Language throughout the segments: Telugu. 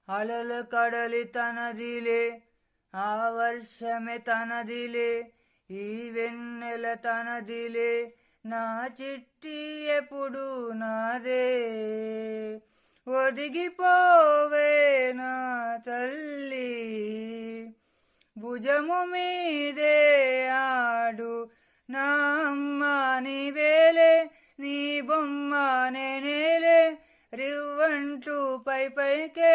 అలలు కడలి తనదిలే, ఆ వర్షమే తనదిలే, ఈ వెన్నెల తనదిలే, నా చిట్టి ఎప్పుడు నాదే. ఒదిగిపోవే నా తల్లి, భుజము మీదే ఆడు, నా అమ్మ నీవేలే, నీ బొమ్మ నేనేలే, రివ్వంటూ పైకే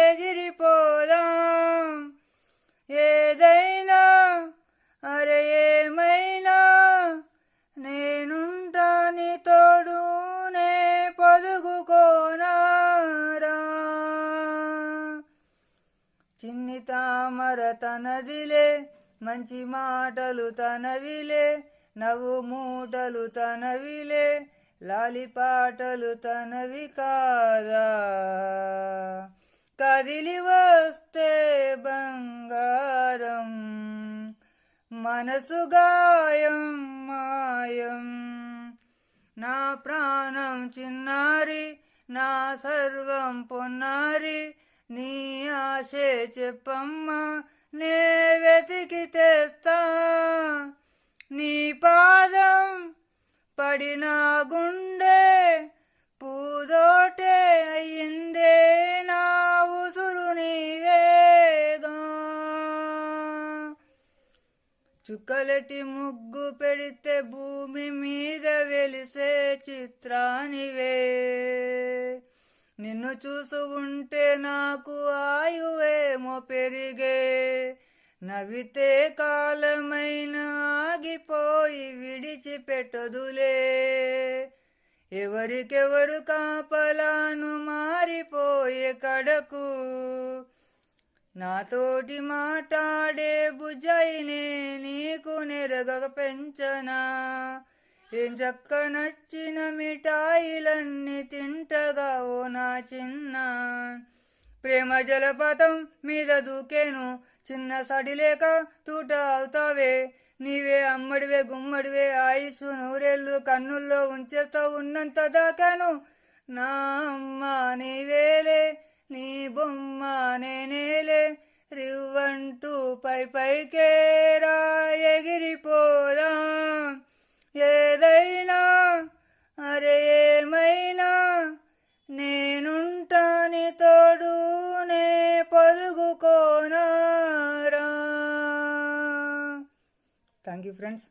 ఎగిరిపోదాం. ఏదైనా అరే ఏమైనా నేనుంటా నీ తోడునే, పొదుగుకోనారా. చిన్ని తామర తనదిలే, మంచి మాటలు తనవిలే, నవ్వు మూటలు తనవిలే, లాలిపాటలు తనవి కాదా. కదిలి వస్తే బంగారం, మనసు గాయం మాయం. నా ప్రాణం చిన్నారి, నా సర్వం పొన్నారి, నీ ఆశే చెప్పమ్మా, నే వెతికి తెస్తా. నీ పాదం పడిన గుండె పూదోటే అయ్యిందే, నా ఉసురు నీవేగా. చుక్కలటి ముగ్గు పెడితే భూమి మీద వెలిసే చిత్రానివే, నిన్ను చూసు ఉంటే నాకు ఆయువేమో పెరిగే. నవ్వితే కాలమైన ఆగిపోయి విడిచిపెట్టదులే, ఎవరికెవరు కాపలాను మారిపోయే కడకు. నాతోటి మాట్లాడే బుజ్జాయినే నీకు నెరగక పెంచనా, ఏం చక్క నచ్చిన మిఠాయిలన్నీ తింటగా ఓ నా చిన్న. ప్రేమ జలపాతం మీద దూకేను, చిన్న సడిలేక తూట అవుతావే, నీవే అమ్మడివే గుమ్మడివే, ఆయుసు నూరేళ్ళు కన్నుల్లో ఉంచేస్తా ఉన్నంత దాకాను. నా అమ్మ నీవేలే, నీ బొమ్మ నేనేలే, రివ్వంటూ పైకే ఎగిరిపోదాం. ఏదైనా అరే ఏమైనా నేనుంటా నీ తోడునే, పొదుగుకోనారా. Thank you friends.